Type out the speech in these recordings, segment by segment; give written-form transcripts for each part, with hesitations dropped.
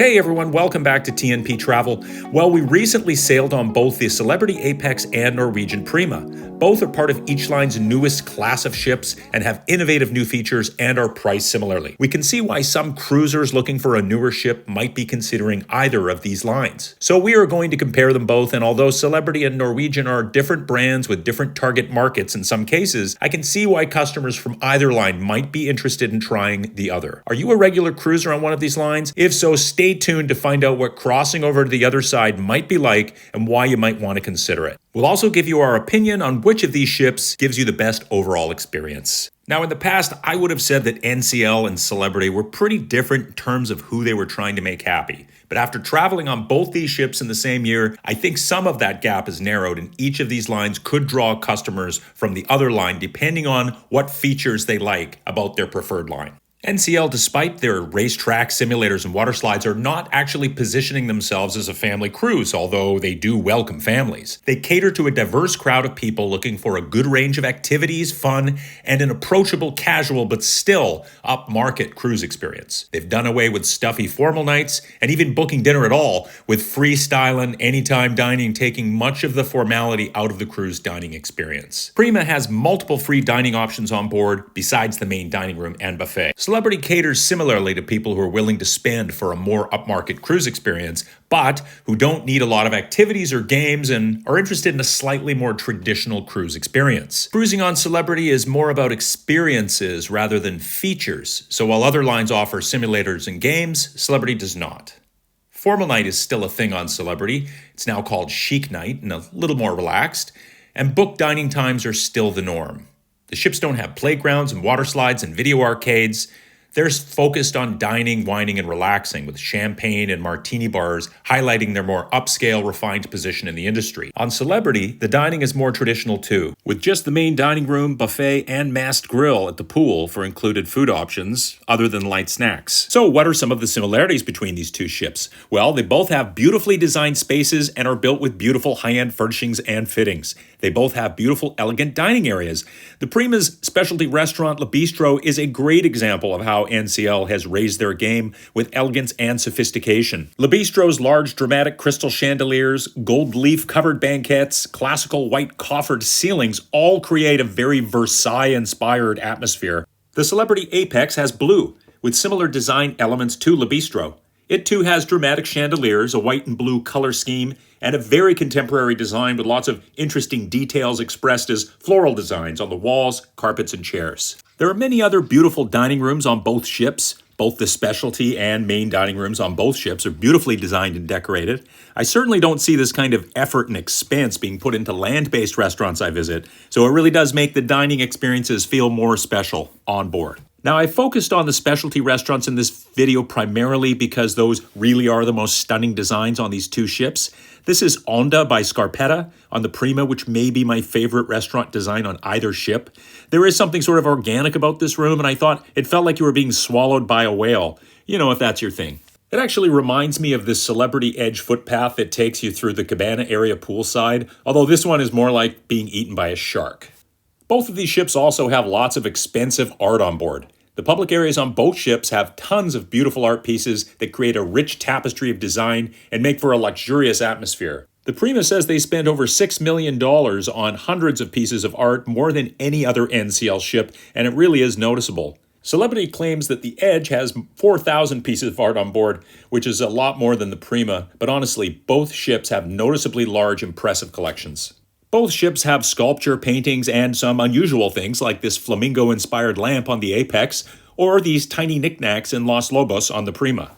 Hey everyone, welcome back to TNP Travel. Well, we recently sailed on both the Celebrity Apex and Norwegian Prima. Both are part of each line's newest class of ships and have innovative new features and are priced similarly. We can see why some cruisers looking for a newer ship might be considering either of these lines. So we are going to compare them both, and although Celebrity and Norwegian are different brands with different target markets in some cases, I can see why customers from either line might be interested in trying the other. Are you a regular cruiser on one of these lines? If so, stay tuned to find out what crossing over to the other side might be like and why you might want to consider it. We'll also give you our opinion on which of these ships gives you the best overall experience. Now, in the past, I would have said that NCL and Celebrity were pretty different in terms of who they were trying to make happy. But after traveling on both these ships in the same year, I think some of that gap is narrowed, and each of these lines could draw customers from the other line depending on what features they like about their preferred line. NCL, despite their racetrack, simulators, and water slides, are not actually positioning themselves as a family cruise, although they do welcome families. They cater to a diverse crowd of people looking for a good range of activities, fun, and an approachable, casual, but still upmarket cruise experience. They've done away with stuffy formal nights, and even booking dinner at all, with freestyling, anytime dining taking much of the formality out of the cruise dining experience. Prima has multiple free dining options on board, besides the main dining room and buffet. Celebrity caters similarly to people who are willing to spend for a more upmarket cruise experience, but who don't need a lot of activities or games and are interested in a slightly more traditional cruise experience. Cruising on Celebrity is more about experiences rather than features, so while other lines offer simulators and games, Celebrity does not. Formal night is still a thing on Celebrity. It's now called Chic Night and a little more relaxed, and booked dining times are still the norm. The ships don't have playgrounds and water slides and video arcades. They're focused on dining, wining, and relaxing, with champagne and martini bars highlighting their more upscale, refined position in the industry. On Celebrity, the dining is more traditional too, with just the main dining room, buffet, and masked grill at the pool for included food options, other than light snacks. So what are some of the similarities between these two ships? Well, they both have beautifully designed spaces and are built with beautiful high-end furnishings and fittings. They both have beautiful, elegant dining areas. The Prima's specialty restaurant, Le Bistro, is a great example of how NCL has raised their game with elegance and sophistication. Le Bistro's large, dramatic crystal chandeliers, gold leaf-covered banquettes, classical white coffered ceilings all create a very Versailles-inspired atmosphere. The Celebrity Apex has blue, with similar design elements to Le Bistro. It too has dramatic chandeliers, a white and blue color scheme, and a very contemporary design with lots of interesting details expressed as floral designs on the walls, carpets, and chairs. There are many other beautiful dining rooms on both ships. Both the specialty and main dining rooms on both ships are beautifully designed and decorated. I certainly don't see this kind of effort and expense being put into land-based restaurants I visit, so it really does make the dining experiences feel more special on board. Now, I focused on the specialty restaurants in this video primarily because those really are the most stunning designs on these two ships. This is Onda by Scarpetta on the Prima, which may be my favorite restaurant design on either ship. There is something sort of organic about this room, and I thought it felt like you were being swallowed by a whale, if that's your thing. It actually reminds me of this Celebrity Edge footpath that takes you through the cabana area poolside, although this one is more like being eaten by a shark. Both of these ships also have lots of expensive art on board. The public areas on both ships have tons of beautiful art pieces that create a rich tapestry of design and make for a luxurious atmosphere. The Prima says they spent over $6 million on hundreds of pieces of art, more than any other NCL ship, and it really is noticeable. Celebrity claims that the Edge has 4,000 pieces of art on board, which is a lot more than the Prima, but honestly, both ships have noticeably large, impressive collections. Both ships have sculpture, paintings, and some unusual things like this flamingo-inspired lamp on the Apex, or these tiny knickknacks in Los Lobos on the Prima.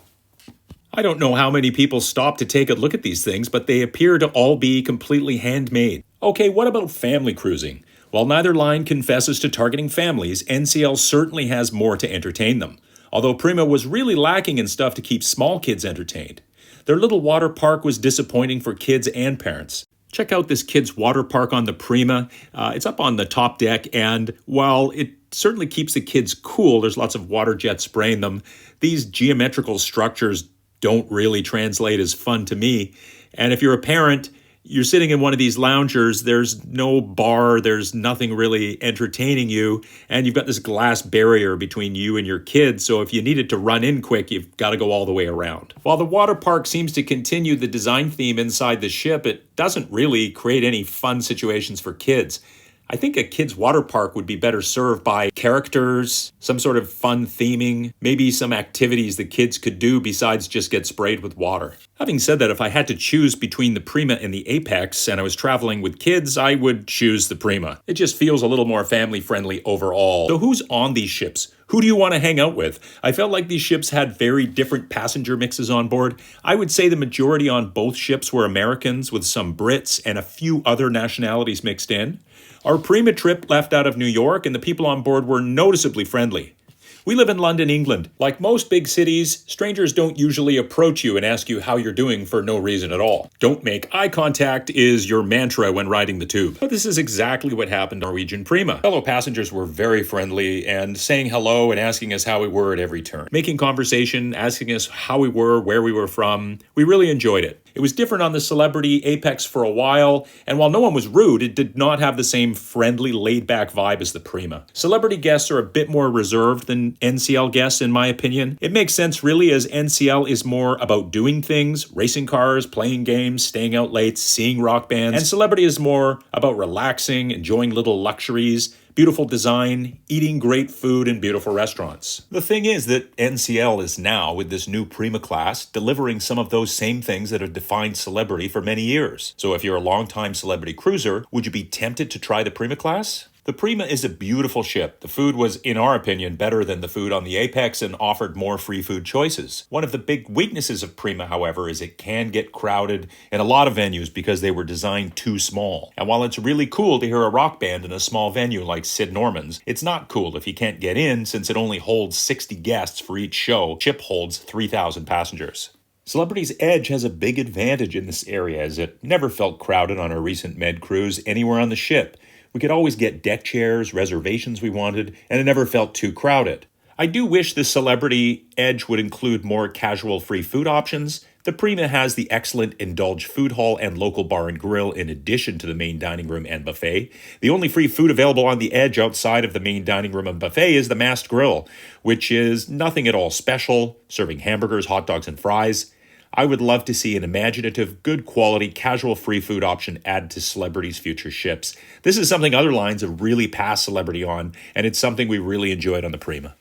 I don't know how many people stop to take a look at these things, but they appear to all be completely handmade. Okay, what about family cruising? While neither line confesses to targeting families, NCL certainly has more to entertain them, although Prima was really lacking in stuff to keep small kids entertained. Their little water park was disappointing for kids and parents. Check out this kids' water park on the Prima. It's up on the top deck, and while it certainly keeps the kids cool, there's lots of water jets spraying them, these geometrical structures don't really translate as fun to me. And if you're a parent, You're sitting in one of these loungers, there's no bar, there's nothing really entertaining you, and you've got this glass barrier between you and your kids, so if you needed to run in quick, you've got to go all the way around. While the water park seems to continue the design theme inside the ship, it doesn't really create any fun situations for kids. I think a kid's water park would be better served by characters, some sort of fun theming, maybe some activities the kids could do besides just get sprayed with water. Having said that, if I had to choose between the Prima and the Apex and I was traveling with kids, I would choose the Prima. It just feels a little more family-friendly overall. So who's on these ships? Who do you want to hang out with? I felt like these ships had very different passenger mixes on board. I would say the majority on both ships were Americans with some Brits and a few other nationalities mixed in. Our Prima trip left out of New York, and the people on board were noticeably friendly. We live in London, England. Like most big cities, strangers don't usually approach you and ask you how you're doing for no reason at all. Don't make eye contact is your mantra when riding the tube. But this is exactly what happened on Norwegian Prima. Fellow passengers were very friendly and saying hello and asking us how we were at every turn. Making conversation, asking us how we were, where we were from. We really enjoyed it. It was different on the Celebrity Apex for a while, and while no one was rude, it did not have the same friendly, laid-back vibe as the Prima. Celebrity guests are a bit more reserved than NCL guests, in my opinion. It makes sense, really, as NCL is more about doing things, racing cars, playing games, staying out late, seeing rock bands, and Celebrity is more about relaxing, enjoying little luxuries, beautiful design, eating great food in beautiful restaurants. The thing is that NCL is now, with this new Prima class, delivering some of those same things that have defined Celebrity for many years. So if you're a longtime Celebrity cruiser, would you be tempted to try the Prima class? The Prima is a beautiful ship. The food was, in our opinion, better than the food on the Apex and offered more free food choices. One of the big weaknesses of Prima, however, is it can get crowded in a lot of venues because they were designed too small. And while it's really cool to hear a rock band in a small venue like Sid Norman's, it's not cool if you can't get in since it only holds 60 guests for each show. Ship holds 3,000 passengers. Celebrity's Edge has a big advantage in this area as it never felt crowded on our recent Med cruise anywhere on the ship. We could always get deck chairs, reservations we wanted, and it never felt too crowded. I do wish the Celebrity Edge would include more casual free food options. The Prima has the excellent Indulge Food Hall and local bar and grill in addition to the main dining room and buffet. The only free food available on the Edge outside of the main dining room and buffet is the Masked Grill, which is nothing at all special, serving hamburgers, hot dogs, and fries. I would love to see an imaginative, good quality, casual free food option added to Celebrity's future ships. This is something other lines have really passed Celebrity on, and it's something we really enjoyed on the Prima.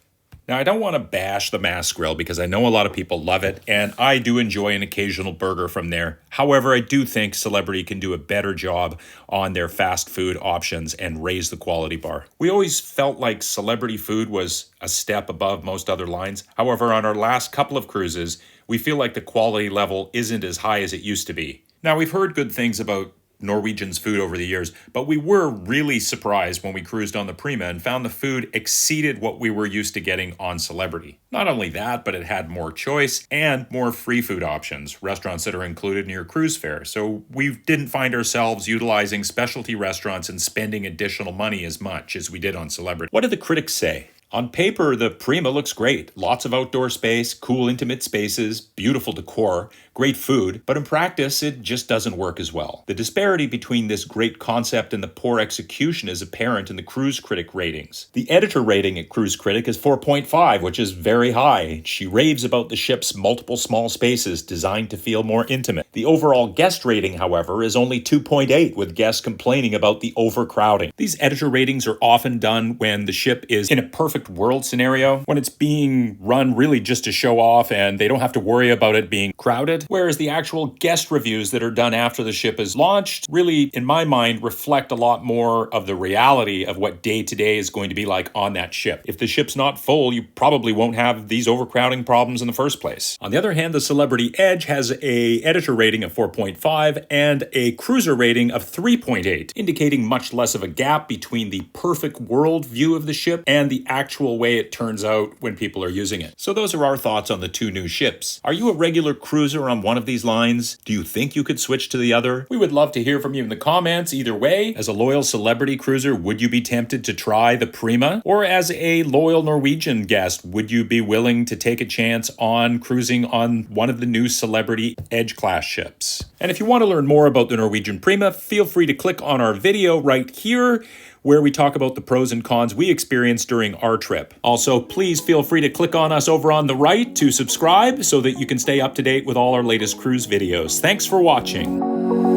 Now, I don't want to bash the Masked Grill because I know a lot of people love it, and I do enjoy an occasional burger from there. However, I do think Celebrity can do a better job on their fast food options and raise the quality bar. We always felt like Celebrity food was a step above most other lines. However, on our last couple of cruises, we feel like the quality level isn't as high as it used to be. Now, we've heard good things about Norwegian's food over the years, but we were really surprised when we cruised on the Prima and found the food exceeded what we were used to getting on Celebrity. Not only that, but it had more choice and more free food options, restaurants that are included in your cruise fare. So we didn't find ourselves utilizing specialty restaurants and spending additional money as much as we did on Celebrity. What did the critics say? On paper, the Prima looks great. Lots of outdoor space, cool, intimate spaces, beautiful decor, great food, but in practice, it just doesn't work as well. The disparity between this great concept and the poor execution is apparent in the Cruise Critic ratings. The editor rating at Cruise Critic is 4.5, which is very high. She raves about the ship's multiple small spaces designed to feel more intimate. The overall guest rating, however, is only 2.8, with guests complaining about the overcrowding. These editor ratings are often done when the ship is in a perfect world scenario, when it's being run really just to show off and they don't have to worry about it being crowded, whereas the actual guest reviews that are done after the ship is launched really, in my mind, reflect a lot more of the reality of what day-to-day is going to be like on that ship. If the ship's not full, you probably won't have these overcrowding problems in the first place. On the other hand, the Celebrity Edge has a editor rating of 4.5 and a cruiser rating of 3.8, indicating much less of a gap between the perfect world view of the ship and the actual way it turns out when people are using it. So those are our thoughts on the two new ships. Are you a regular cruiser on one of these lines? Do you think you could switch to the other? We would love to hear from you in the comments either way. As a loyal Celebrity cruiser, would you be tempted to try the Prima? Or as a loyal Norwegian guest, would you be willing to take a chance on cruising on one of the new Celebrity Edge class ships? ships. And if you want to learn more about the Norwegian Prima, feel free to click on our video right here, where we talk about the pros and cons we experienced during our trip. Also, please feel free to click on us over on the right to subscribe so that you can stay up to date with all our latest cruise videos. Thanks for watching.